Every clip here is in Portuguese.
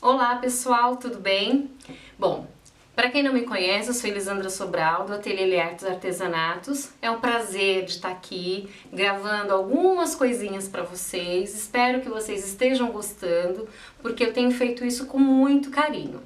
Olá pessoal, tudo bem? Bom, para quem não me conhece, eu sou Elisandra Sobral, do Ateliê Liartes Artesanatos. É um prazer de estar aqui gravando algumas coisinhas para vocês. Espero que vocês estejam gostando, porque eu tenho feito isso com muito carinho.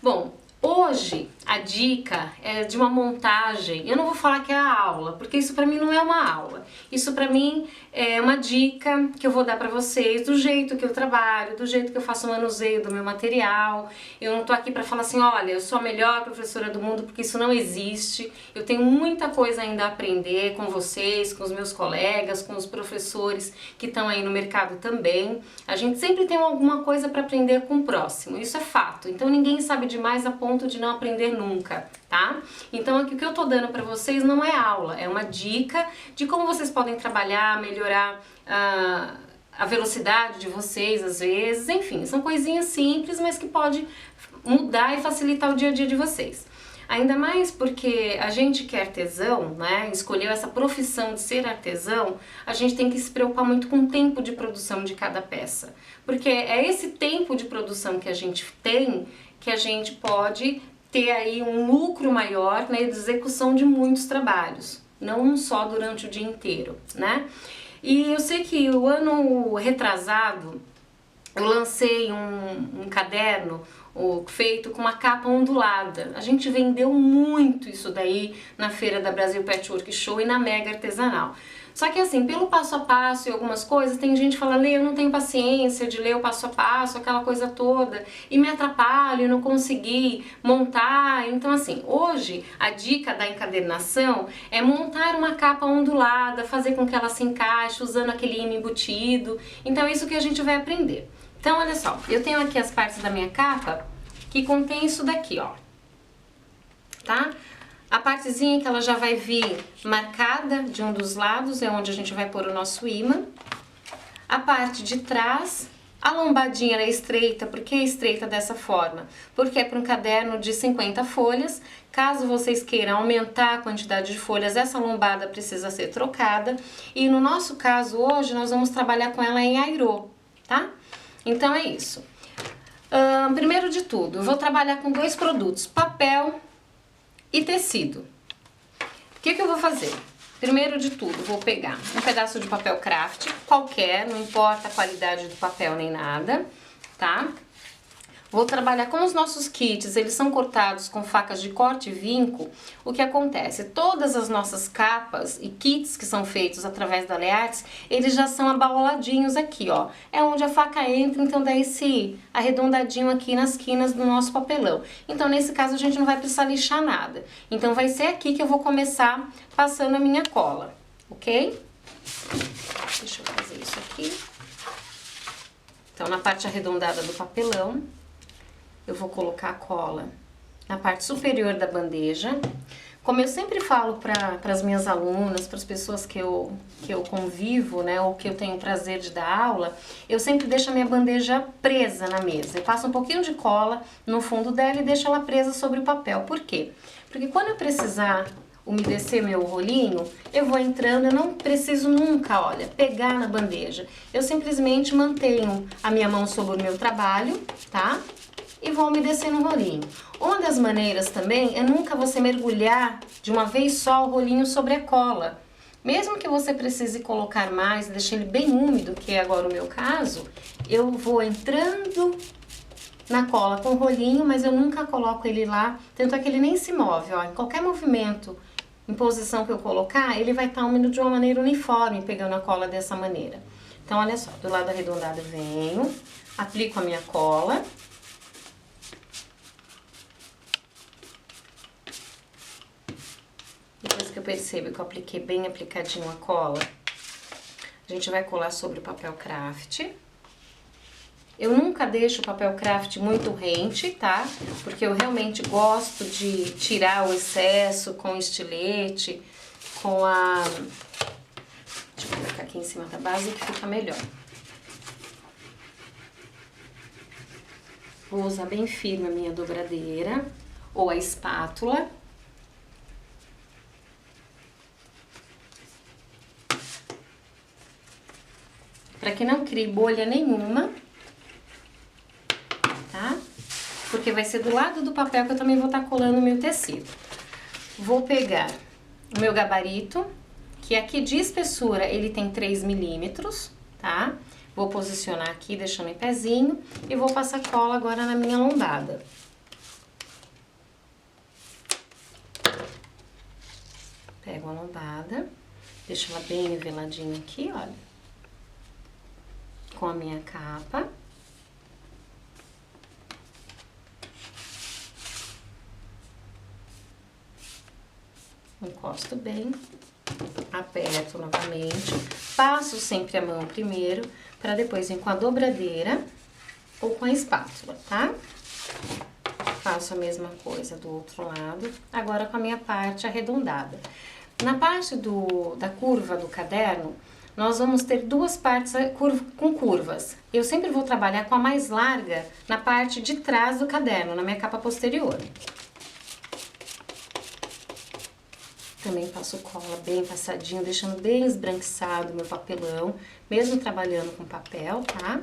Bom, hoje a dica é de uma montagem. Eu não vou falar que é a aula, porque isso para mim não é uma aula. Isso para mim é uma dica que eu vou dar para vocês do jeito que eu trabalho, do jeito que eu faço o manuseio do meu material. Eu não tô aqui para falar assim, olha, eu sou a melhor professora do mundo, porque isso não existe. Eu tenho muita coisa ainda a aprender com vocês, com os meus colegas, com os professores que estão aí no mercado também. A gente sempre tem alguma coisa para aprender com o próximo, isso é fato. Então ninguém sabe demais a ponto de não aprender nunca, tá? Então aqui o que eu tô dando para vocês não é aula, é uma dica de como vocês podem trabalhar, melhorar a velocidade de vocês às vezes, enfim, são coisinhas simples, mas que pode mudar e facilitar o dia a dia de vocês. Ainda mais porque a gente que é artesão, né, escolheu essa profissão de ser artesão, a gente tem que se preocupar muito com o tempo de produção de cada peça. Porque é esse tempo de produção que a gente tem que a gente pode ter aí um lucro maior na execução de muitos trabalhos, não só durante o dia inteiro, né? E eu sei que o ano retrasado eu lancei um caderno feito com uma capa ondulada. A gente vendeu muito isso daí na feira da Brasil Patchwork Show e na Mega Artesanal. Só que assim, pelo passo a passo e algumas coisas, tem gente que fala, Lê, eu não tenho paciência de ler o passo a passo, aquela coisa toda, e me atrapalho, não consegui montar. Então assim, hoje a dica da encadernação é montar uma capa ondulada, fazer com que ela se encaixe, usando aquele imã embutido. Então é isso que a gente vai aprender. Então olha só, eu tenho aqui as partes da minha capa que contém isso daqui, ó, tá? A partezinha que ela já vai vir marcada de um dos lados é onde a gente vai pôr o nosso imã. A parte de trás, a lombadinha é estreita. Por que é estreita dessa forma? Porque é para um caderno de 50 folhas. Caso vocês queiram aumentar a quantidade de folhas, essa lombada precisa ser trocada. E no nosso caso hoje, nós vamos trabalhar com ela em airô, tá? Então é isso. Primeiro de tudo, eu vou trabalhar com dois produtos, papel e tecido. O que eu vou fazer? Primeiro de tudo, vou pegar um pedaço de papel craft, qualquer, não importa a qualidade do papel nem nada, tá? Vou trabalhar com os nossos kits, eles são cortados com facas de corte e vinco. O que acontece? Todas as nossas capas e kits que são feitos através da Liartes, eles já são abauladinhos aqui, ó. É onde a faca entra, então dá esse arredondadinho aqui nas quinas do nosso papelão. Então nesse caso a gente não vai precisar lixar nada. Então vai ser aqui que eu vou começar passando a minha cola, ok? Deixa eu fazer isso aqui. Então na parte arredondada do papelão, eu vou colocar a cola na parte superior da bandeja. Como eu sempre falo para as minhas alunas, para as pessoas que eu convivo, né, ou que eu tenho o prazer de dar aula, eu sempre deixo a minha bandeja presa na mesa. Eu passo um pouquinho de cola no fundo dela e deixo ela presa sobre o papel. Por quê? Porque quando eu precisar umedecer meu rolinho, eu vou entrando, eu não preciso nunca, olha, pegar na bandeja. Eu simplesmente mantenho a minha mão sobre o meu trabalho, tá? E vou umedecer no rolinho. Uma das maneiras também é nunca você mergulhar de uma vez só o rolinho sobre a cola. Mesmo que você precise colocar mais, deixar ele bem úmido, que é agora o meu caso, eu vou entrando na cola com o rolinho, mas eu nunca coloco ele lá, tanto é que ele nem se move, ó. Em qualquer movimento, em posição que eu colocar, ele vai estar úmido de uma maneira uniforme, pegando a cola dessa maneira. Então, olha só, do lado arredondado eu venho, aplico a minha cola. Depois que eu percebo que eu apliquei bem aplicadinho a cola, a gente vai colar sobre o papel craft. Eu nunca deixo o papel craft muito rente, tá? Porque eu realmente gosto de tirar o excesso com estilete, com a... Deixa eu colocar aqui em cima da base que fica melhor. Vou usar bem firme a minha dobradeira ou a espátula. Para que não crie bolha nenhuma, tá? porque vai ser do lado do papel que eu também vou estar colando o meu tecido. Vou pegar o meu gabarito, que aqui de espessura ele tem 3 milímetros, tá? Vou posicionar aqui, deixando em pezinho, e vou passar cola agora na minha lombada. Pego a lombada, deixo ela bem niveladinha aqui, olha, com a minha capa. Encosto bem, aperto novamente, passo sempre a mão primeiro, para depois vir com a dobradeira ou com a espátula, tá? Faço a mesma coisa do outro lado, agora com a minha parte arredondada. Na parte da curva do caderno, nós vamos ter duas partes com curvas. Eu sempre vou trabalhar com a mais larga na parte de trás do caderno, na minha capa posterior. Também passo cola bem passadinho, deixando bem esbranquiçado o meu papelão, mesmo trabalhando com papel, tá?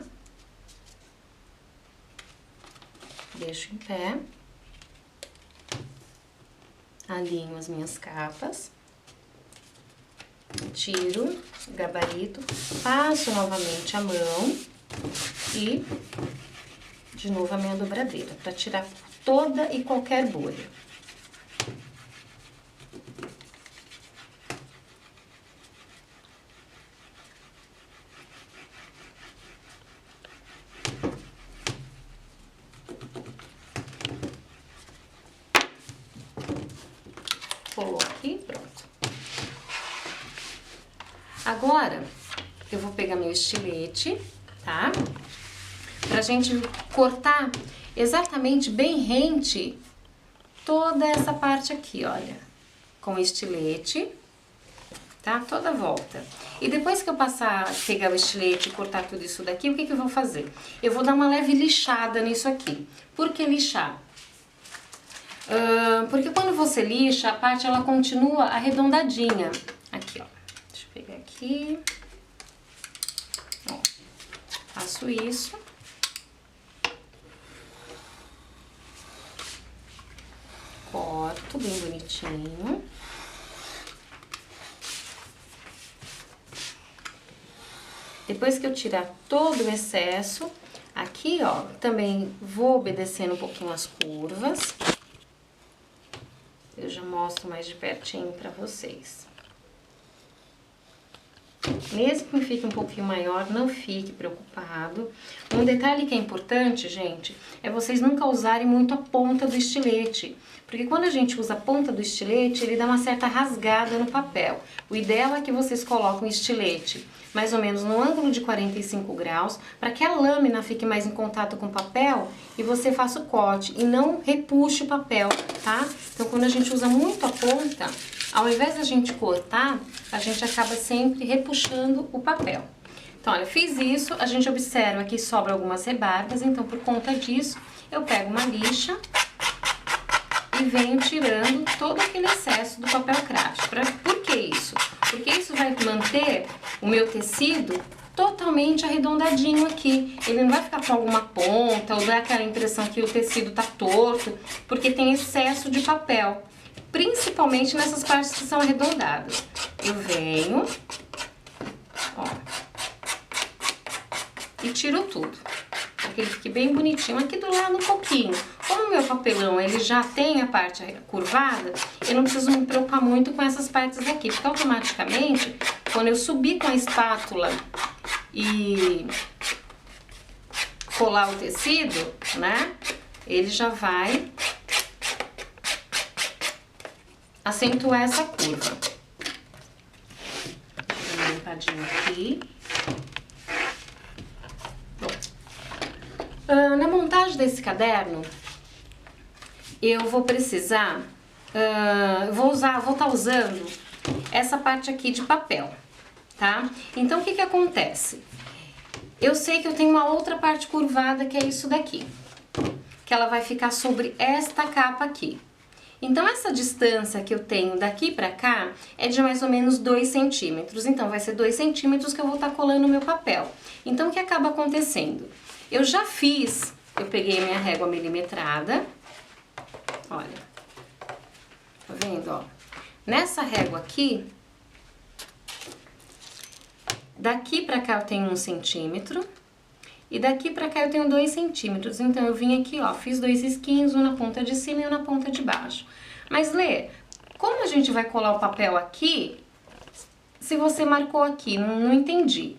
Deixo em pé. Alinho as minhas capas. Tiro o gabarito, passo novamente a mão e de novo a minha dobradeira, para tirar toda e qualquer bolha. Colou aqui, pronto. Agora, eu vou pegar meu estilete, tá? Pra gente cortar exatamente bem rente toda essa parte aqui, olha. Com o estilete, tá? Toda a volta. E depois que eu pegar o estilete e cortar tudo isso daqui, o que que eu vou fazer? Eu vou dar uma leve lixada nisso aqui. Por que lixar? Porque quando você lixa, a parte ela continua arredondadinha. Aqui, ó. Deixa eu pegar aqui. Ó, faço isso. Corto bem bonitinho. Depois que eu tirar todo o excesso, aqui, ó, também vou obedecendo um pouquinho as curvas. Eu já mostro mais de pertinho pra vocês. Mesmo que fique um pouquinho maior, não fique preocupado. Um detalhe que é importante, gente, é vocês nunca usarem muito a ponta do estilete. Porque quando a gente usa a ponta do estilete, ele dá uma certa rasgada no papel. O ideal é que vocês coloquem o estilete mais ou menos no ângulo de 45 graus, para que a lâmina fique mais em contato com o papel e você faça o corte e não repuxe o papel, tá? Então, quando a gente usa muito a ponta, ao invés da gente cortar, a gente acaba sempre repuxando o papel. Então, olha, fiz isso, a gente observa que sobra algumas rebarbas, então, por conta disso, eu pego uma lixa e venho tirando todo aquele excesso do papel craft. Por que isso? Porque isso vai manter o meu tecido totalmente arredondadinho aqui. Ele não vai ficar com alguma ponta ou dar aquela impressão que o tecido tá torto, porque tem excesso de papel, principalmente nessas partes que são arredondadas. Eu venho, ó, e tiro tudo, para que ele fique bem bonitinho. Aqui do lado um pouquinho. Como o meu papelão ele já tem a parte curvada, eu não preciso me preocupar muito com essas partes aqui, porque automaticamente, quando eu subir com a espátula e colar o tecido, né, ele já vai acentuar essa curva. Deixa eu dar uma limpadinha aqui. Bom, na montagem desse caderno, eu vou precisar, vou estar usando essa parte aqui de papel, tá? Então, o que que acontece? Eu sei que eu tenho uma outra parte curvada, que é isso daqui, que ela vai ficar sobre esta capa aqui. Então, essa distância que eu tenho daqui pra cá é de mais ou menos 2 centímetros. Então, vai ser 2 centímetros que eu vou estar colando o meu papel. Então, o que acaba acontecendo? Eu já fiz eu peguei minha régua milimetrada, olha, tá vendo, ó? Nessa régua aqui, daqui pra cá eu tenho 1 centímetro e daqui pra cá eu tenho 2 centímetros. Então, eu vim aqui, ó, fiz 2 risquinhos, um na ponta de cima e um na ponta de baixo. Mas, Lê, como a gente vai colar o papel aqui, se você marcou aqui? Não entendi.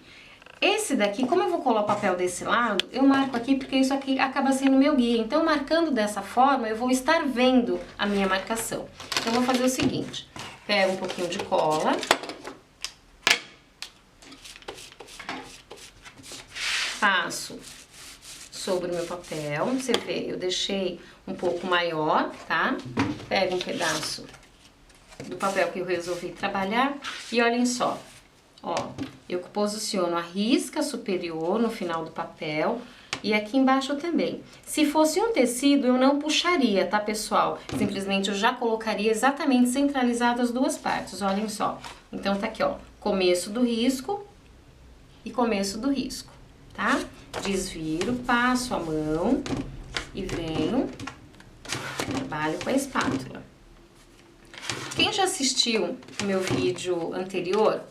Esse daqui, como eu vou colar o papel desse lado, eu marco aqui porque isso aqui acaba sendo meu guia. Então, marcando dessa forma, eu vou estar vendo a minha marcação. Então, eu vou fazer o seguinte, pego um pouquinho de cola, passo sobre o meu papel, você vê, eu deixei um pouco maior, tá? Pego um pedaço do papel que eu resolvi trabalhar e olhem só. Ó, eu posiciono a risca superior no final do papel e aqui embaixo também. Se fosse um tecido, eu não puxaria, tá, pessoal? Simplesmente eu já colocaria exatamente centralizado as duas partes, olhem só. Então, tá aqui, ó, começo do risco e começo do risco, tá? Desviro, passo a mão e venho, trabalho com a espátula. Quem já assistiu o meu vídeo anterior,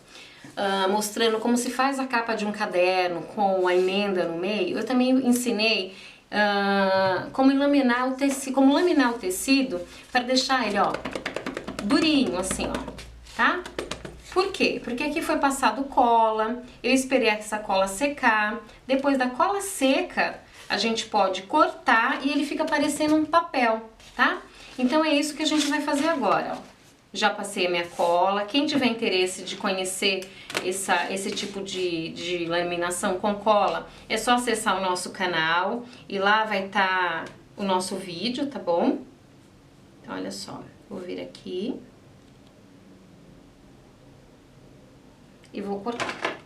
mostrando como se faz a capa de um caderno com a emenda no meio, eu também ensinei como laminar o tecido para deixar ele, ó, durinho assim, ó, tá? Por quê? Porque aqui foi passado cola, eu esperei essa cola secar, depois da cola seca, a gente pode cortar e ele fica parecendo um papel, tá? Então é isso que a gente vai fazer agora, ó. Já passei a minha cola. Quem tiver interesse de conhecer esse tipo de laminação com cola, é só acessar o nosso canal e lá vai estar o nosso vídeo, tá bom? Então, olha só, vou vir aqui e vou cortar.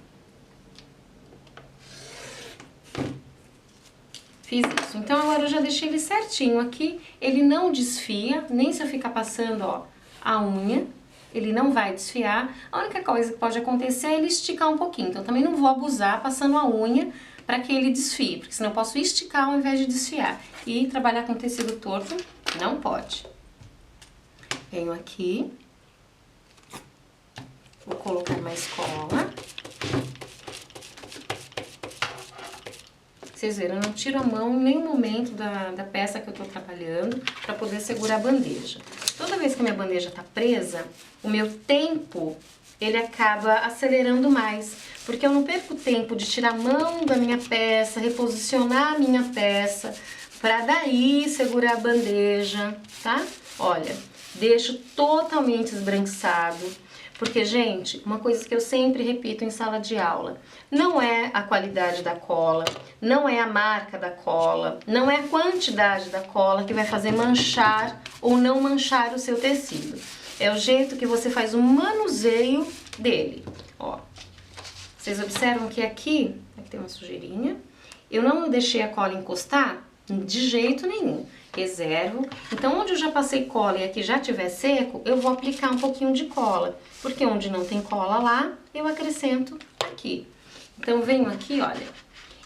Fiz isso. Então, agora eu já deixei ele certinho aqui, ele não desfia, nem se eu ficar passando, ó, a unha, ele não vai desfiar. A única coisa que pode acontecer é ele esticar um pouquinho. Então, também não vou abusar passando a unha para que ele desfie, porque senão eu posso esticar ao invés de desfiar. E trabalhar com tecido torto não pode. Venho aqui, vou colocar mais cola. Vocês viram, eu não tiro a mão em nenhum momento da peça que eu tô trabalhando para poder segurar a bandeja. Toda vez que a minha bandeja tá presa, o meu tempo, ele acaba acelerando mais. Porque eu não perco tempo de tirar a mão da minha peça, reposicionar a minha peça, para daí segurar a bandeja, tá? Olha, deixo totalmente esbranquiçado. Porque, gente, uma coisa que eu sempre repito em sala de aula, não é a qualidade da cola, não é a marca da cola, não é a quantidade da cola que vai fazer manchar ou não manchar o seu tecido. É o jeito que você faz o manuseio dele, ó. Vocês observam que aqui tem uma sujeirinha, eu não deixei a cola encostar de jeito nenhum. Reservo. Então, onde eu já passei cola e aqui já tiver seco, eu vou aplicar um pouquinho de cola. Porque onde não tem cola lá, eu acrescento aqui. Então, venho aqui, olha.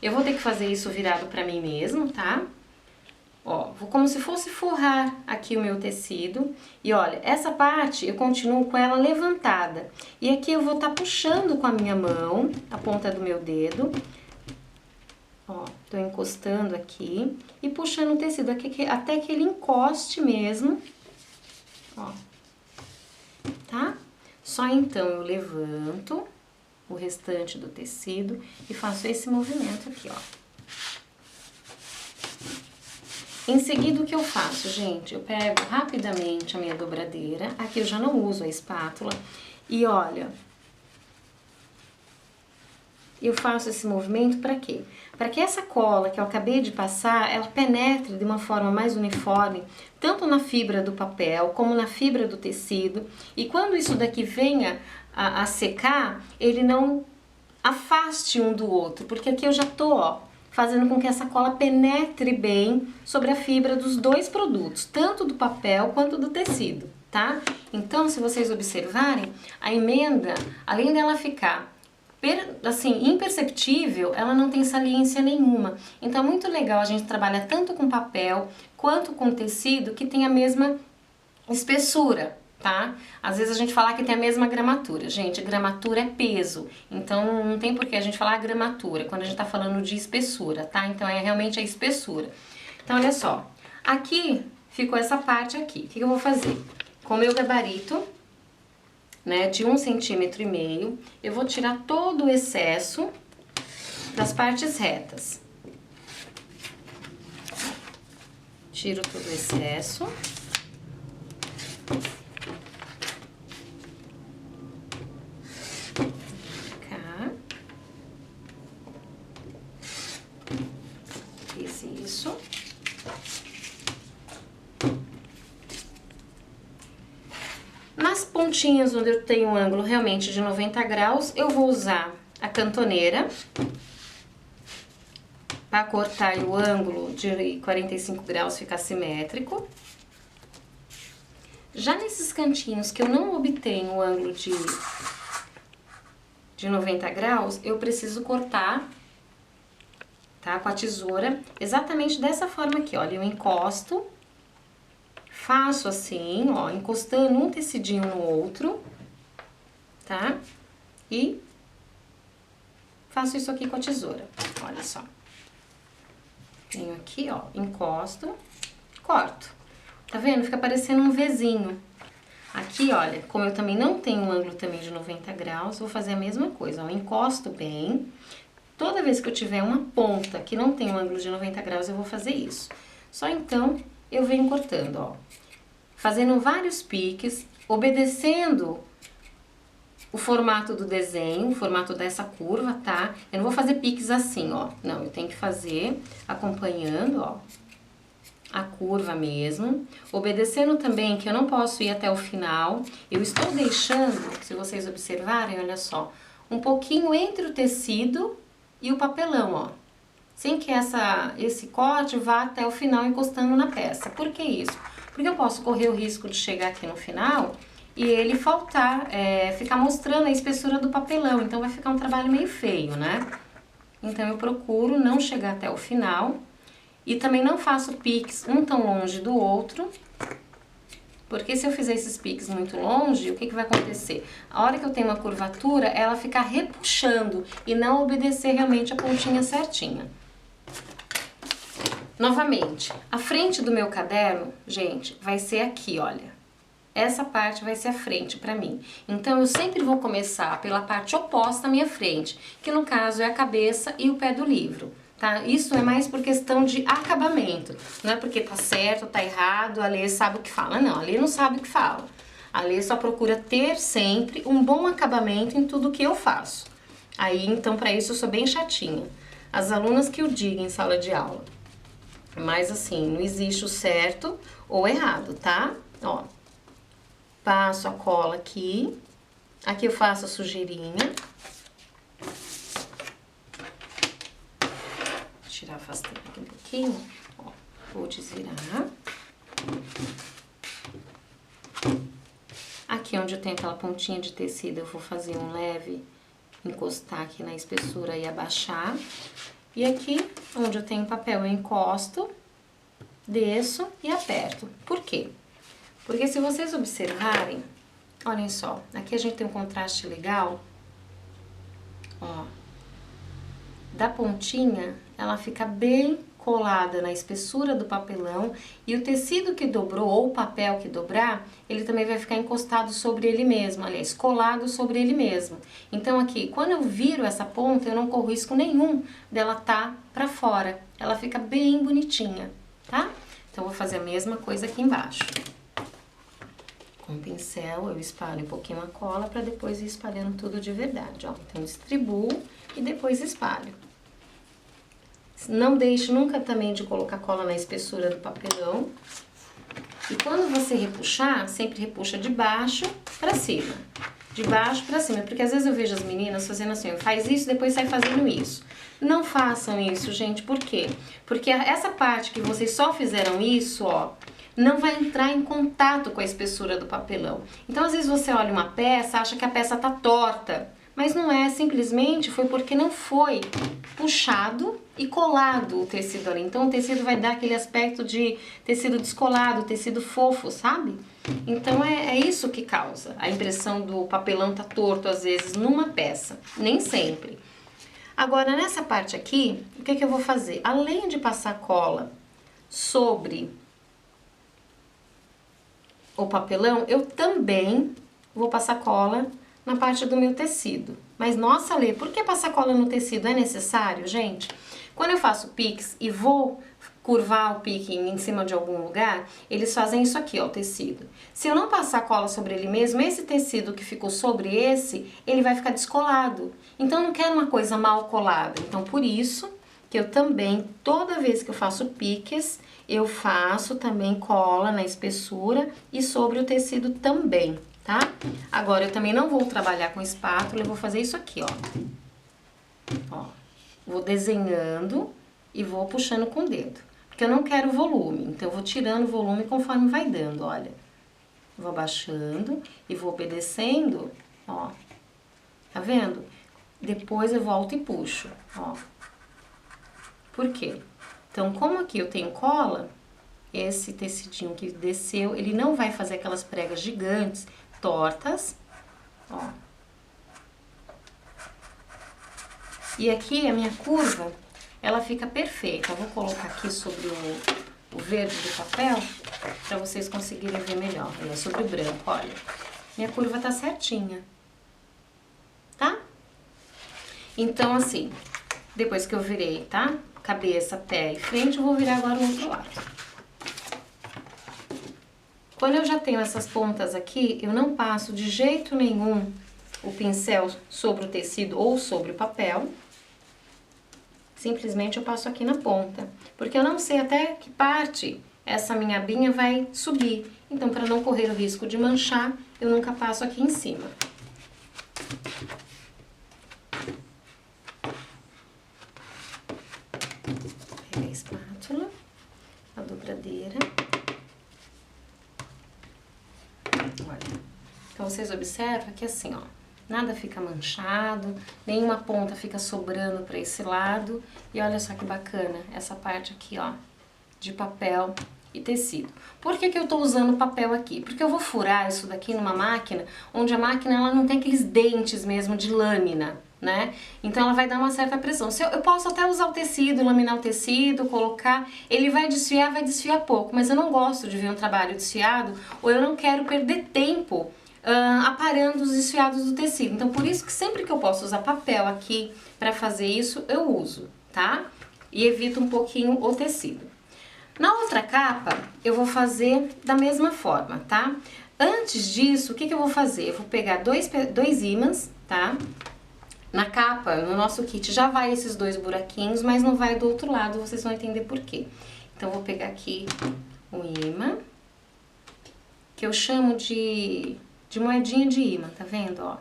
Eu vou ter que fazer isso virado pra mim mesmo, tá? Ó, vou como se fosse forrar aqui o meu tecido. E olha, essa parte eu continuo com ela levantada. E aqui eu vou estar puxando com a minha mão, a ponta do meu dedo. Ó, tô encostando aqui e puxando o tecido aqui até que ele encoste mesmo, ó, tá? Só então eu levanto o restante do tecido e faço esse movimento aqui, ó. Em seguida, o que eu faço, gente? Eu pego rapidamente a minha dobradeira, aqui eu já não uso a espátula, e olha, eu faço esse movimento para quê? Para que essa cola que eu acabei de passar, ela penetre de uma forma mais uniforme, tanto na fibra do papel, como na fibra do tecido. E quando isso daqui venha a secar, ele não afaste um do outro, porque aqui eu já tô, ó, fazendo com que essa cola penetre bem sobre a fibra dos dois produtos, tanto do papel quanto do tecido, tá? Então, se vocês observarem, a emenda, além dela ficar assim, imperceptível, ela não tem saliência nenhuma. Então é muito legal a gente trabalhar tanto com papel quanto com tecido que tem a mesma espessura, tá? Às vezes a gente fala que tem a mesma gramatura. Gente, gramatura é peso, então não tem por que a gente falar gramatura quando a gente tá falando de espessura, tá? Então é realmente a espessura. Então olha só, aqui ficou essa parte aqui. O que eu vou fazer? Com o meu gabarito, né, de 1,5 cm, eu vou tirar todo o excesso das partes retas. Tiro todo o excesso. Cá. Fiz isso. Nas pontinhas onde eu tenho um ângulo realmente de 90 graus, eu vou usar a cantoneira para cortar o ângulo de 45 graus ficar simétrico. Já nesses cantinhos que eu não obtenho o ângulo de 90 graus, eu preciso cortar, tá, com a tesoura, exatamente dessa forma aqui, olha, eu encosto. Faço assim, ó, encostando um tecidinho no outro, tá? E faço isso aqui com a tesoura, olha só. Venho aqui, ó, encosto, corto. Tá vendo? Fica parecendo um Vzinho. Aqui, olha, como eu também não tenho um ângulo também de 90 graus, vou fazer a mesma coisa, ó, encosto bem. Toda vez que eu tiver uma ponta que não tem um ângulo de 90 graus, eu vou fazer isso. Só então, eu venho cortando, ó, fazendo vários piques, obedecendo o formato do desenho, o formato dessa curva, tá? Eu não vou fazer piques assim, ó, não, eu tenho que fazer acompanhando, ó, a curva mesmo, obedecendo também que eu não posso ir até o final, eu estou deixando, se vocês observarem, olha só, um pouquinho entre o tecido e o papelão, ó, sem que esse corte vá até o final encostando na peça. Por que isso? Porque eu posso correr o risco de chegar aqui no final e ele faltar, ficar mostrando a espessura do papelão, então vai ficar um trabalho meio feio, né? Então eu procuro não chegar até o final e também não faço piques um tão longe do outro, porque se eu fizer esses piques muito longe, o que vai acontecer? A hora que eu tenho uma curvatura, ela fica repuxando e não obedecer realmente a pontinha certinha. Novamente, a frente do meu caderno, gente, vai ser aqui, olha. Essa parte vai ser a frente pra mim. Então, eu sempre vou começar pela parte oposta à minha frente, que no caso é a cabeça e o pé do livro, tá? Isso é mais por questão de acabamento. Não é porque tá certo, tá errado, a Lê sabe o que fala. Não, a Lê não sabe o que fala. A Lê só procura ter sempre um bom acabamento em tudo que eu faço. Aí, então, pra isso eu sou bem chatinha. As alunas que o digam em sala de aula. Mas assim, não existe o certo ou errado, tá? Ó, passo a cola aqui. Aqui eu faço a sujeirinha. Vou tirar, afastando aqui um pouquinho. Ó, vou desvirar. Aqui onde eu tenho aquela pontinha de tecido, eu vou fazer um leve encostar aqui na espessura e abaixar. E aqui, onde eu tenho papel, eu encosto, desço e aperto. Por quê? Porque se vocês observarem, olhem só, aqui a gente tem um contraste legal, ó, da pontinha, ela fica bem colada na espessura do papelão e o tecido que dobrou ou o papel que dobrar, ele também vai ficar encostado sobre ele mesmo, aliás, colado sobre ele mesmo. Então aqui, quando eu viro essa ponta, eu não corro risco nenhum dela tá pra fora. Ela fica bem bonitinha, tá? Então eu vou fazer a mesma coisa aqui embaixo. Com o pincel eu espalho um pouquinho a cola pra depois ir espalhando tudo de verdade, ó. Então distribuo e depois espalho. Não deixe nunca também de colocar cola na espessura do papelão. E quando você repuxar, sempre repuxa de baixo pra cima. De baixo pra cima, porque às vezes eu vejo as meninas fazendo assim, ó, faz isso, depois sai fazendo isso. Não façam isso, gente, por quê? Porque essa parte que vocês só fizeram isso, ó, não vai entrar em contato com a espessura do papelão. Então, às vezes você olha uma peça, acha que a peça tá torta, mas não é, simplesmente foi porque não foi puxado e colado o tecido ali. Então o tecido vai dar aquele aspecto de tecido descolado, tecido fofo, sabe? Então é isso que causa a impressão do papelão tá torto às vezes numa peça, nem sempre. Agora nessa parte aqui, o que eu vou fazer? Além de passar cola sobre o papelão, eu também vou passar cola na parte do meu tecido. Mas nossa, Lê, por que passar cola no tecido? É necessário, gente? Quando eu faço pix e vou curvar o pique em cima de algum lugar, eles fazem isso aqui, ó, o tecido. Se eu não passar cola sobre ele mesmo, esse tecido que ficou sobre esse, ele vai ficar descolado. Então eu não quero uma coisa mal colada. Então por isso que eu também, toda vez que eu faço piques, eu faço também cola na espessura e sobre o tecido também, tá? Agora eu também não vou trabalhar com espátula, eu vou fazer isso aqui, ó. Ó, vou desenhando e vou puxando com o dedo. Porque eu não quero volume, então eu vou tirando o volume conforme vai dando, olha. Vou abaixando e vou obedecendo, ó. Tá vendo? Depois eu volto e puxo, ó. Por quê? Então, como aqui eu tenho cola, esse tecidinho que desceu, ele não vai fazer aquelas pregas gigantes, tortas, ó. E aqui a minha curva, ela fica perfeita. Eu vou colocar aqui sobre o verde do papel, pra vocês conseguirem ver melhor. É sobre o branco, olha. Minha curva tá certinha, tá? Então, assim, depois que eu virei, tá? Cabeça, pé e frente, eu vou virar agora o outro lado. Quando eu já tenho essas pontas aqui, eu não passo de jeito nenhum o pincel sobre o tecido ou sobre o papel. Simplesmente eu passo aqui na ponta, porque eu não sei até que parte essa minha abinha vai subir. Então, para não correr o risco de manchar, eu nunca passo aqui em cima. Pega a espátula, a dobradeira. Olha, então vocês observam que assim, ó, nada fica manchado, nenhuma ponta fica sobrando para esse lado. E olha só que bacana essa parte aqui, ó, de papel e tecido. Por que que eu tô usando papel aqui? Porque eu vou furar isso daqui numa máquina, onde a máquina ela não tem aqueles dentes mesmo de lâmina, né? Então ela vai dar uma certa pressão. Se eu posso até usar o tecido, laminar o tecido, colocar, ele vai desfiar pouco, mas eu não gosto de ver um trabalho desfiado, ou eu não quero perder tempo aparando os desfiados do tecido. Então por isso que sempre que eu posso usar papel aqui para fazer isso, eu uso, tá? E evito um pouquinho o tecido. Na outra capa, eu vou fazer da mesma forma, tá? Antes disso, o que que eu vou fazer? Eu vou pegar dois ímãs, tá? Na capa, no nosso kit, já vai esses dois buraquinhos, mas não vai do outro lado, vocês vão entender por quê. Então, eu vou pegar aqui um ímã, que eu chamo de moedinha de ímã, tá vendo, ó?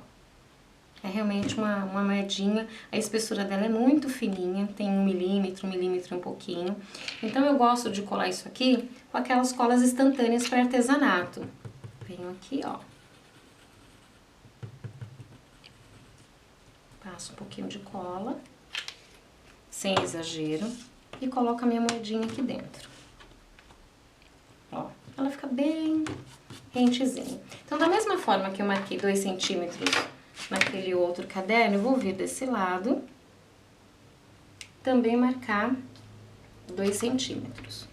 É realmente uma moedinha, a espessura dela é muito fininha, tem 1 milímetro e um pouquinho. Então eu gosto de colar isso aqui com aquelas colas instantâneas para artesanato. Venho aqui, ó. Passo um pouquinho de cola, sem exagero, e coloco a minha moedinha aqui dentro. Ó, ela fica bem rentezinha. Então, da mesma forma que eu marquei 2 centímetros naquele outro caderno, eu vou vir desse lado, também marcar 2 centímetros.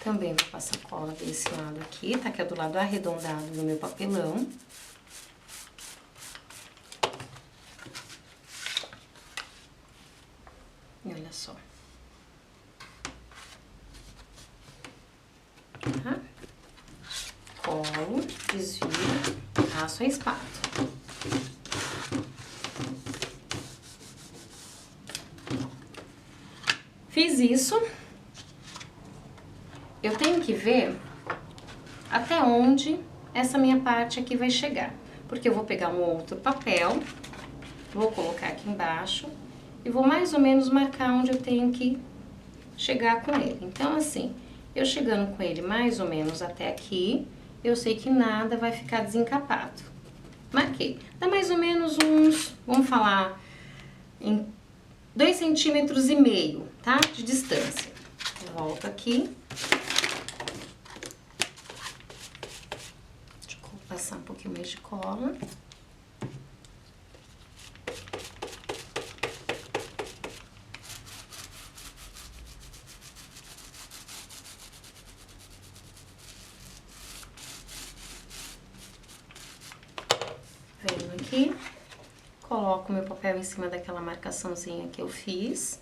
Também vou passar cola desse lado aqui, tá? Que é do lado arredondado do meu papelão. E olha só. Tá? Colo, desvio, passo a espátula. Fiz isso. Eu tenho que ver até onde essa minha parte aqui vai chegar. Porque eu vou pegar um outro papel, vou colocar aqui embaixo e vou mais ou menos marcar onde eu tenho que chegar com ele. Então, assim, eu chegando com ele mais ou menos até aqui, eu sei que nada vai ficar desencapado. Marquei. Dá mais ou menos uns, vamos falar, em 2,5 centímetros, tá? De distância. Volto aqui. Deixa eu passar um pouquinho mais de cola. Venho aqui, coloco meu papel em cima daquela marcaçãozinha que eu fiz.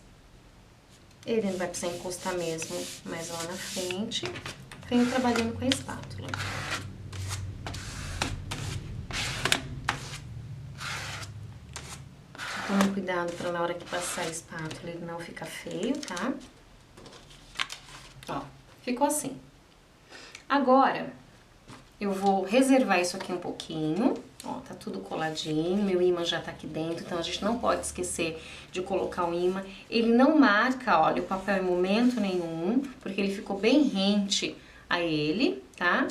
Ele não vai precisar encostar mesmo, mas lá na frente, venho trabalhando com a espátula. Tome cuidado para na hora que passar a espátula ele não ficar feio, tá? Ó, ficou assim. Agora, eu vou reservar isso aqui um pouquinho. Ó, tá tudo coladinho, meu ímã já tá aqui dentro, então a gente não pode esquecer de colocar o ímã. Ele não marca, olha, o papel em momento nenhum, porque ele ficou bem rente a ele, tá?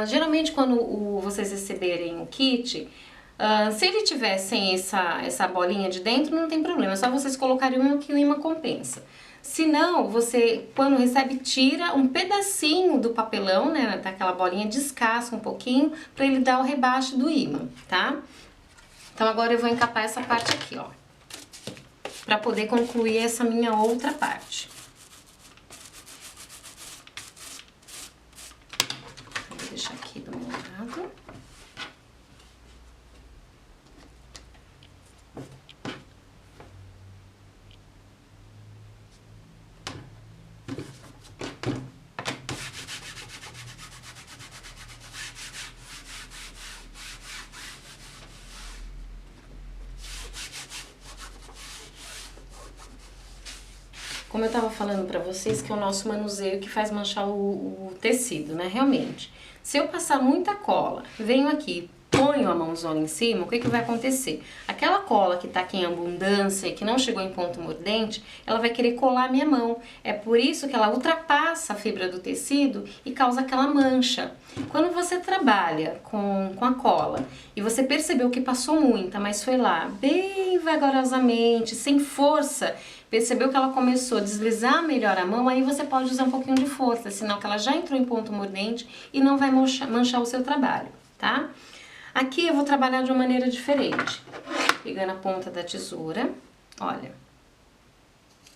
Geralmente quando vocês receberem o kit, se ele tiver sem essa bolinha de dentro, não tem problema, é só vocês colocarem o ímã que o ímã compensa. Se não, você, quando recebe, tira um pedacinho do papelão, né, daquela bolinha, descasca um pouquinho, pra ele dar o rebaixo do ímã, tá? Então, agora eu vou encapar essa parte aqui, ó, pra poder concluir essa minha outra parte. Vou deixar aqui do meu lado. Como eu tava falando pra vocês, que é o nosso manuseio que faz manchar o tecido, né, realmente. Se eu passar muita cola, venho aqui, ponho a mãozona em cima, o que que vai acontecer? Aquela cola que tá aqui em abundância e que não chegou em ponto mordente, ela vai querer colar a minha mão. É por isso que ela ultrapassa a fibra do tecido e causa aquela mancha. Quando você trabalha com a cola e você percebeu que passou muita, mas foi lá bem vagarosamente, sem força, percebeu que ela começou a deslizar melhor a mão, aí você pode usar um pouquinho de força, senão que ela já entrou em ponto mordente e não vai manchar o seu trabalho, tá? Aqui eu vou trabalhar de uma maneira diferente. Pegando a ponta da tesoura, olha,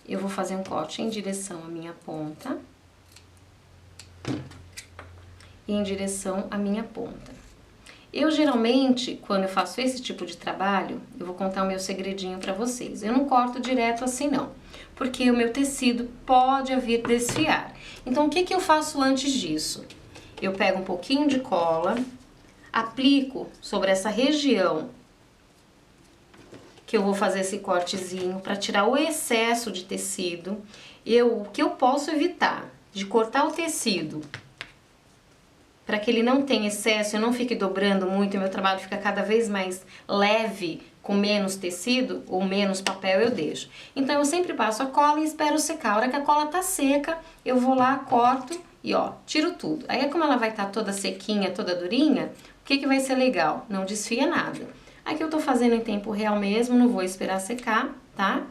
eu vou fazer um corte em direção à minha ponta e em direção à minha ponta. Eu geralmente, quando eu faço esse tipo de trabalho, eu vou contar o meu segredinho pra vocês. Eu não corto direto assim não, porque o meu tecido pode vir desfiar. Então o que que eu faço antes disso? Eu pego um pouquinho de cola, aplico sobre essa região que eu vou fazer esse cortezinho para tirar o excesso de tecido. O que eu posso evitar de cortar o tecido para que ele não tenha excesso, eu não fique dobrando muito e meu trabalho fica cada vez mais leve, com menos tecido ou menos papel, eu deixo. Então eu sempre passo a cola e espero secar. A hora que a cola tá seca, eu vou lá, corto e ó, tiro tudo. Aí como ela vai estar toda sequinha, toda durinha, o que que vai ser legal? Não desfia nada. Aqui eu tô fazendo em tempo real mesmo, não vou esperar secar, tá?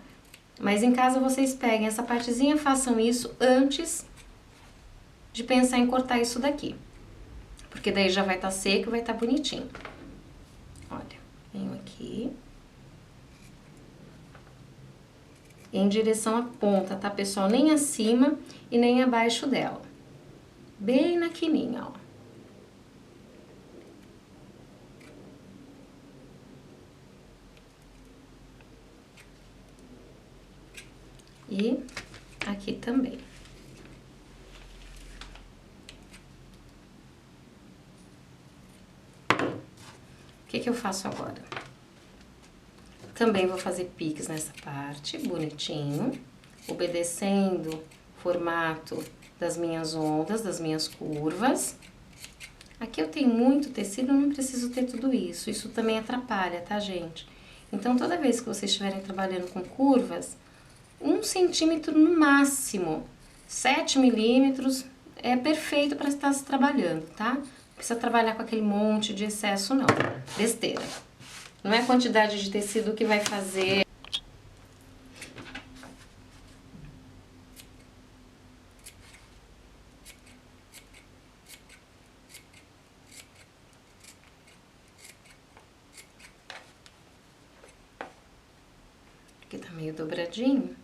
Mas em casa vocês peguem essa partezinha, façam isso antes de pensar em cortar isso daqui. Porque daí já vai estar seco e vai estar bonitinho. Olha, venho aqui. Em direção à ponta, tá, pessoal? Nem acima e nem abaixo dela. Bem na quininha, ó. E aqui também. O que que eu faço agora? Também vou fazer piques nessa parte, bonitinho, obedecendo o formato das minhas ondas, das minhas curvas. Aqui eu tenho muito tecido, eu não preciso ter tudo isso. Isso também atrapalha, tá, gente? Então, toda vez que vocês estiverem trabalhando com curvas, 1 centímetro no máximo, 7 milímetros é perfeito para estar se trabalhando, tá? precisa trabalhar com aquele monte de excesso, não. Besteira. Não é a quantidade de tecido que vai fazer. Aqui tá meio dobradinho.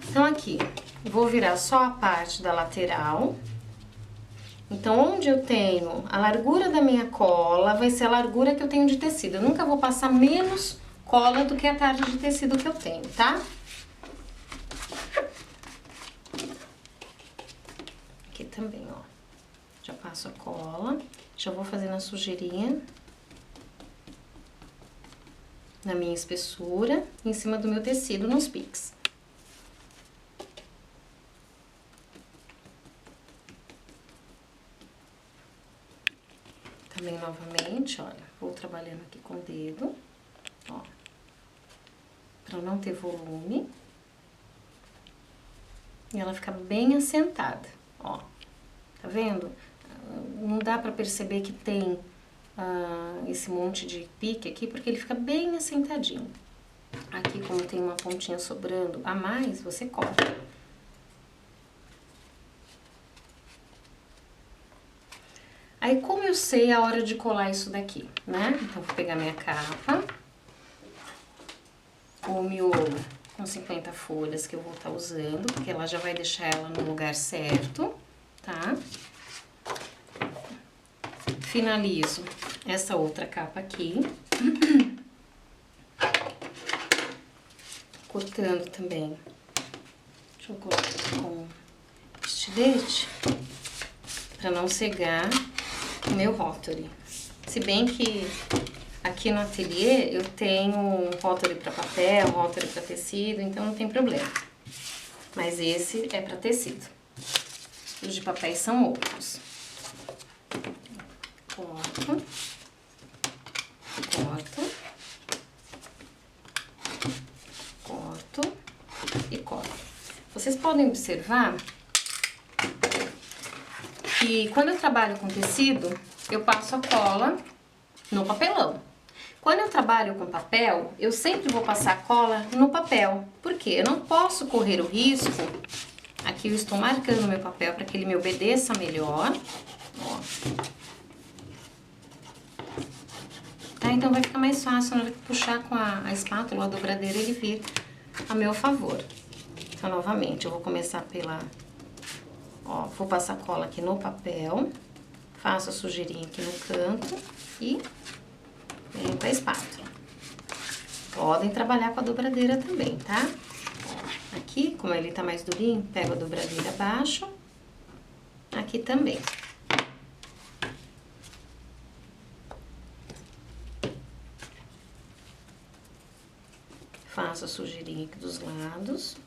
Então, aqui, vou virar só a parte da lateral. Então, onde eu tenho a largura da minha cola, vai ser a largura que eu tenho de tecido. Eu nunca vou passar menos cola do que a tarja de tecido que eu tenho, tá? Aqui também, ó. Já passo a cola, já vou fazendo a sujeirinha na minha espessura, em cima do meu tecido, nos piques. Também, novamente, olha, vou trabalhando aqui com o dedo, ó, pra não ter volume. E ela fica bem assentada, ó, tá vendo? Não dá pra perceber que tem esse monte de pique aqui, porque ele fica bem assentadinho. Aqui, como tem uma pontinha sobrando a mais, você corta. Aí, como eu sei a hora de colar isso daqui, né? Então, vou pegar minha capa, o miolo com 50 folhas que eu vou estar usando, porque ela já vai deixar ela no lugar certo, tá? Finalizo essa outra capa aqui, cortando também. Deixa eu cortar com estilete, pra não cegar o meu róturi. Se bem que aqui no ateliê eu tenho um róturi para papel, um róturi para tecido, então não tem problema. Mas esse é para tecido. Os de papéis são outros. Corto. Corto. Corto. E corto. Vocês podem observar que quando eu trabalho com tecido, eu passo a cola no papelão. Quando eu trabalho com papel, eu sempre vou passar a cola no papel. Por quê? Eu não posso correr o risco. Aqui eu estou marcando meu papel para que ele me obedeça melhor. Ó. Tá? Então vai ficar mais fácil na hora que puxar com a espátula, a dobradeira, ele vir a meu favor. Então, novamente, eu vou começar pela... Ó, vou passar cola aqui no papel, faço a sujeirinha aqui no canto e venho pra espátula. Podem trabalhar com a dobradeira também, tá? Ó, aqui, como ele tá mais durinho, pego a dobradeira abaixo, aqui também. Faço a sujeirinha aqui dos lados.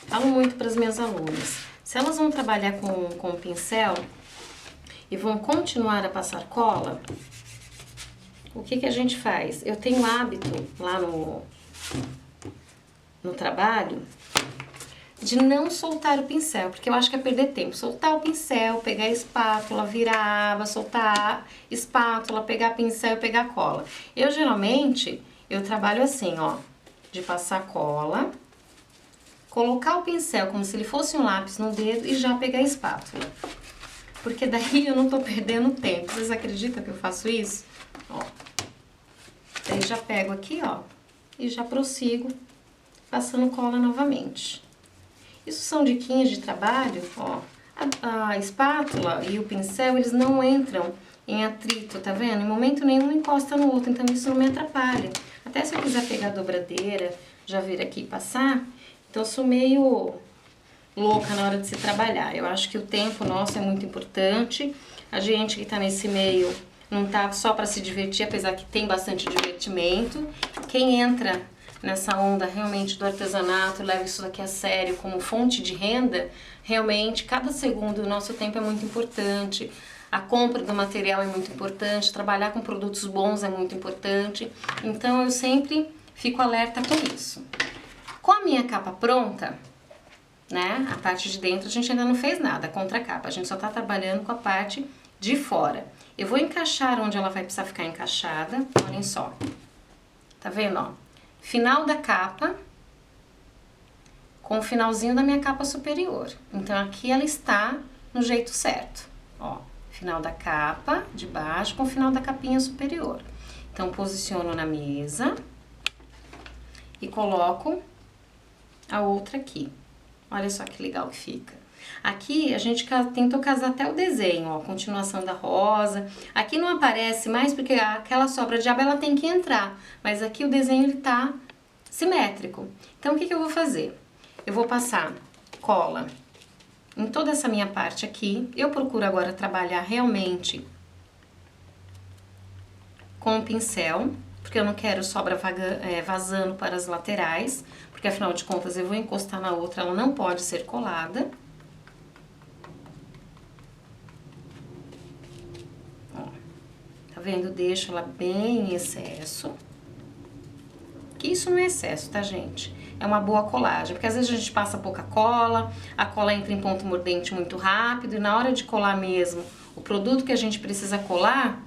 Falo muito para as minhas alunas, se elas vão trabalhar com pincel e vão continuar a passar cola, o que a gente faz? Eu tenho hábito lá no trabalho de não soltar o pincel, porque eu acho que é perder tempo. Soltar o pincel, pegar a espátula, virar a aba, soltar a espátula, pegar pincel e pegar cola. Eu geralmente, eu trabalho assim, ó, de passar cola, colocar o pincel como se ele fosse um lápis no dedo e já pegar a espátula. Porque daí eu não tô perdendo tempo. Vocês acreditam que eu faço isso? Ó. Daí já pego aqui, ó, e já prossigo passando cola novamente. Isso são diquinhas de trabalho, ó. A espátula e o pincel, eles não entram em atrito, tá vendo? Em momento nenhum encosta no outro, então isso não me atrapalha. Até se eu quiser pegar a dobradeira, já vir aqui e passar... Então, eu sou meio louca na hora de se trabalhar. Eu acho que o tempo nosso é muito importante. A gente que tá nesse meio não tá só para se divertir, apesar que tem bastante divertimento. Quem entra nessa onda realmente do artesanato, levo isso daqui a sério como fonte de renda, realmente cada segundo do nosso tempo é muito importante. A compra do material é muito importante, trabalhar com produtos bons é muito importante. Então eu sempre fico alerta com isso. Com a minha capa pronta, né, a parte de dentro a gente ainda não fez nada, a contracapa, a gente só tá trabalhando com a parte de fora. Eu vou encaixar onde ela vai precisar ficar encaixada, olhem só. Tá vendo, ó? Final da capa com o finalzinho da minha capa superior. Então aqui ela está no jeito certo, ó. Final da capa de baixo com o final da capinha superior. Então posiciono na mesa e coloco a outra aqui. Olha só que legal que fica. Aqui a gente tentou casar até o desenho, ó, continuação da rosa. Aqui não aparece mais porque aquela sobra de aba ela tem que entrar, mas aqui o desenho ele tá simétrico. Então o que que eu vou fazer? Eu vou passar cola em toda essa minha parte aqui. Eu procuro agora trabalhar realmente com o pincel, porque eu não quero sobra vazando para as laterais, porque afinal de contas eu vou encostar na outra, ela não pode ser colada. Ó, tá vendo? Deixo ela bem em excesso. Que isso não é excesso, tá, gente? É uma boa colagem, porque às vezes a gente passa pouca cola, a cola entra em ponto mordente muito rápido, e na hora de colar mesmo o produto que a gente precisa colar,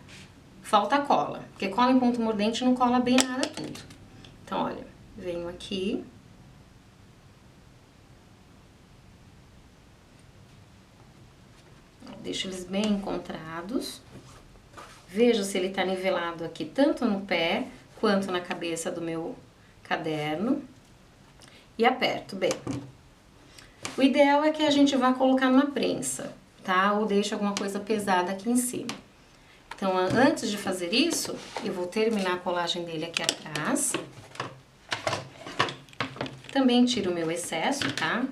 falta cola, porque cola em ponto mordente não cola bem nada tudo. Então, olha, venho aqui. Deixo eles bem encontrados. Vejo se ele tá nivelado aqui, tanto no pé quanto na cabeça do meu caderno. E aperto bem. O ideal é que a gente vá colocar numa prensa, tá? Ou deixe alguma coisa pesada aqui em cima. Então, antes de fazer isso, eu vou terminar a colagem dele aqui atrás. Também tiro o meu excesso, tá?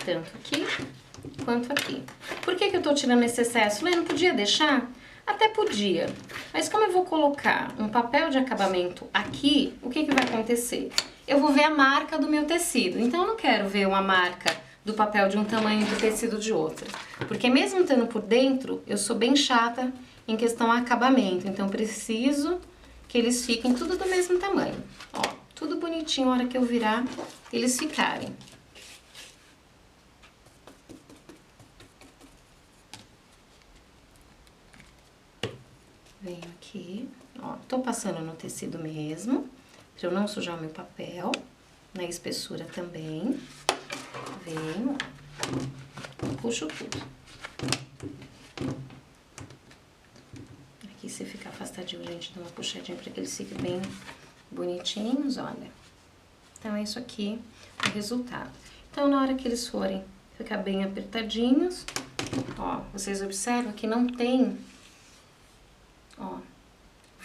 Tanto aqui quanto aqui. Por que que eu tô tirando esse excesso? Lê, não podia deixar? Até podia. Mas como eu vou colocar um papel de acabamento aqui, o que que vai acontecer? Eu vou ver a marca do meu tecido. Então, eu não quero ver uma marca do papel de um tamanho e do tecido de outro. Porque mesmo tendo por dentro, eu sou bem chata em questão a acabamento. Então, preciso que eles fiquem tudo do mesmo tamanho. Ó, tudo bonitinho, a hora que eu virar, eles ficarem. Venho aqui, ó, tô passando no tecido mesmo, pra eu não sujar o meu papel, na espessura também. Venho, puxo tudo. Aqui se ficar afastadinho, gente, dá uma puxadinha pra que eles fiquem bem bonitinhos, olha. Então, é isso aqui o resultado. Então, na hora que eles forem ficar bem apertadinhos, ó, vocês observam que não tem... Ó,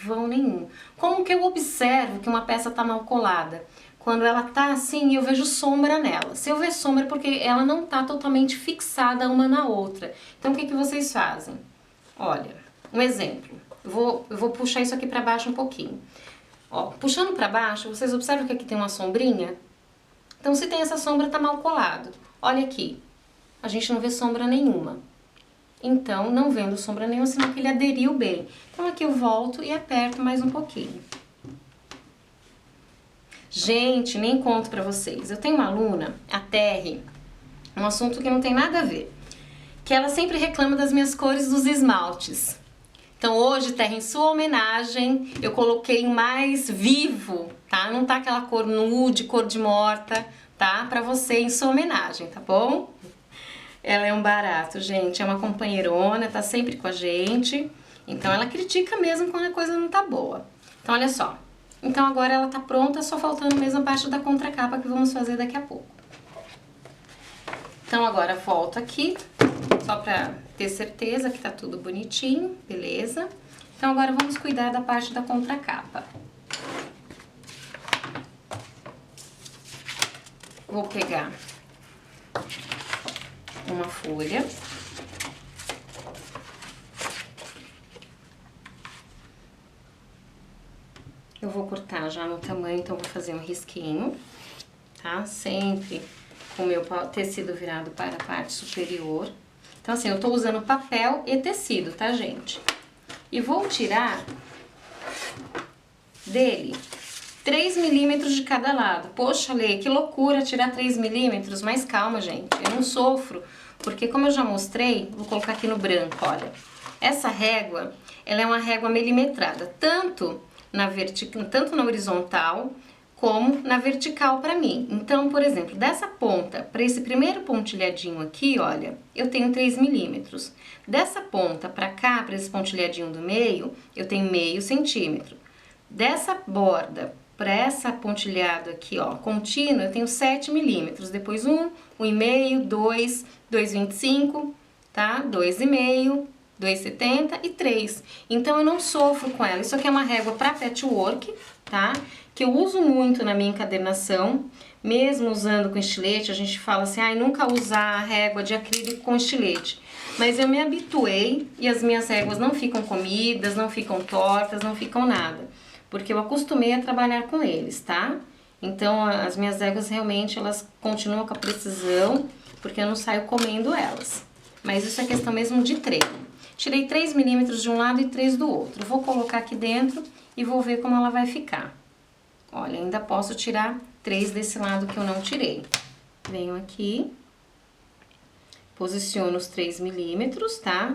vão nenhum. Como que eu observo que uma peça tá mal colada? Quando ela tá assim, eu vejo sombra nela. Se eu ver sombra é porque ela não tá totalmente fixada uma na outra. Então, o que que vocês fazem? Olha, um exemplo. Eu vou puxar isso aqui pra baixo um pouquinho. Ó, puxando pra baixo, vocês observam que aqui tem uma sombrinha? Então, se tem essa sombra, tá mal colado. Olha aqui. A gente não vê sombra nenhuma. Então, não vendo sombra nenhuma, senão que ele aderiu bem. Então, aqui eu volto e aperto mais um pouquinho. Gente, nem conto pra vocês. Eu tenho uma aluna, a Terry, um assunto que não tem nada a ver, que ela sempre reclama das minhas cores dos esmaltes. Então, hoje, Terry, em sua homenagem, eu coloquei mais vivo, tá? Não tá aquela cor nude, cor de morta, tá? Pra você, em sua homenagem, tá bom? Ela é um barato, gente, é uma companheirona, tá sempre com a gente. Então, ela critica mesmo quando a coisa não tá boa. Então, olha só. Então, agora ela tá pronta, só faltando mesmo a parte da contracapa que vamos fazer daqui a pouco. Então, agora volto aqui, só pra ter certeza que tá tudo bonitinho, beleza? Então, agora vamos cuidar da parte da contracapa. Vou pegar uma folha. eu vou cortar já no tamanho, então vou fazer um risquinho, tá? Sempre com o meu tecido virado para a parte superior. Então, assim, eu tô usando papel e tecido, tá, gente? E vou tirar dele 3 milímetros de cada lado. Poxa, Lê, que loucura tirar 3 milímetros, mas calma, gente, eu não sofro, porque como eu já mostrei, vou colocar aqui no branco, olha. Essa régua, ela é uma régua milimetrada, tanto na horizontal como na vertical para mim. Então, por exemplo, dessa ponta para esse primeiro pontilhadinho aqui, olha, eu tenho 3 milímetros. Dessa ponta para cá, para esse pontilhadinho do meio, eu tenho meio centímetro. Dessa borda para essa pontilhada aqui, ó, contínua, eu tenho 7 milímetros. Depois 1, 1,5, 2, 2,25, tá? 2,5, 2,70 e 3. Então, eu não sofro com ela. Isso aqui é uma régua para patchwork, tá? Que eu uso muito na minha encadernação. Mesmo usando com estilete, a gente fala assim, ai, nunca usar a régua de acrílico com estilete. Mas eu me habituei e as minhas réguas não ficam comidas, não ficam tortas, não ficam nada. Porque eu acostumei a trabalhar com eles, tá? Então, as minhas réguas realmente, elas continuam com a precisão, porque eu não saio comendo elas. Mas isso é questão mesmo de treino. Tirei 3 milímetros de um lado e 3 do outro. Vou colocar aqui dentro e vou ver como ela vai ficar. Olha, ainda posso tirar 3 desse lado que eu não tirei. Venho aqui, posiciono os 3 milímetros, tá?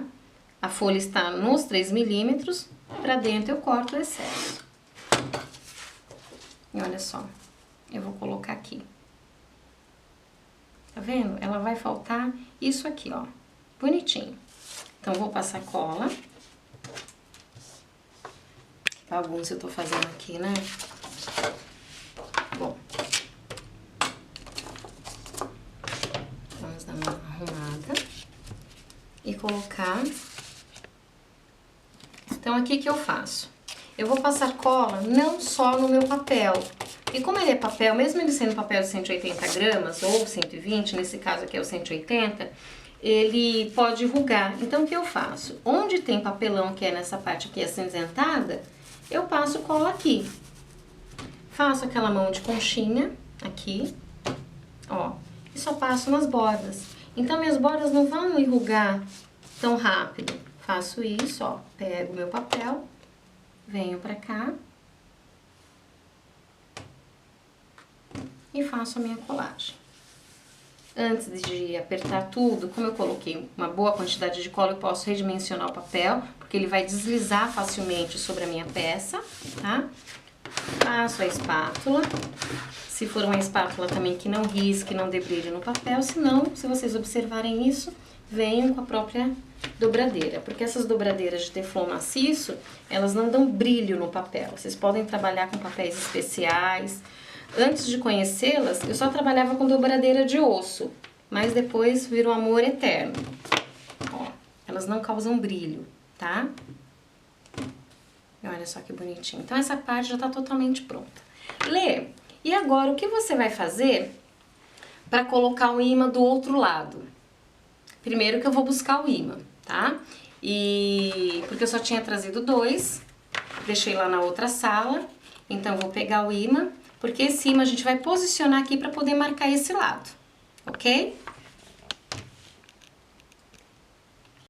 A folha está nos 3 milímetros, pra dentro eu corto o excesso. E olha só, eu vou colocar aqui. Tá vendo? Ela vai faltar isso aqui, ó, bonitinho. Então, vou passar cola. Que bagunça eu tô fazendo aqui, né? Bom. Vamos dar uma arrumada. E colocar. Então, aqui que eu faço? Eu vou passar cola não só no meu papel. E como ele é papel, mesmo ele sendo papel de 180 gramas ou 120, nesse caso aqui é o 180, ele pode enrugar. Então, o que eu faço? Onde tem papelão, que é nessa parte aqui acinzentada, eu passo cola aqui. Faço aquela mão de conchinha aqui, ó, e só passo nas bordas. Então, minhas bordas não vão enrugar tão rápido. Faço isso, ó, pego meu papel, venho pra cá e faço a minha colagem. Antes de apertar tudo, como eu coloquei uma boa quantidade de cola, eu posso redimensionar o papel, porque ele vai deslizar facilmente sobre a minha peça, tá? Passo a espátula, se for uma espátula também que não risque, não dê brilho no papel, senão, se vocês observarem isso, venham com a própria dobradeira, porque essas dobradeiras de teflon maciço, elas não dão brilho no papel. Vocês podem trabalhar com papéis especiais. Antes de conhecê-las, eu só trabalhava com dobradeira de osso, mas depois virou amor eterno. Ó, elas não causam brilho, tá? E olha só que bonitinho. Então, essa parte já tá totalmente pronta. Lê, e agora o que você vai fazer para colocar o imã do outro lado? Primeiro que eu vou buscar o imã, tá? Porque eu só tinha trazido 2, deixei lá na outra sala, então eu vou pegar o imã, porque esse imã a gente vai posicionar aqui para poder marcar esse lado, ok?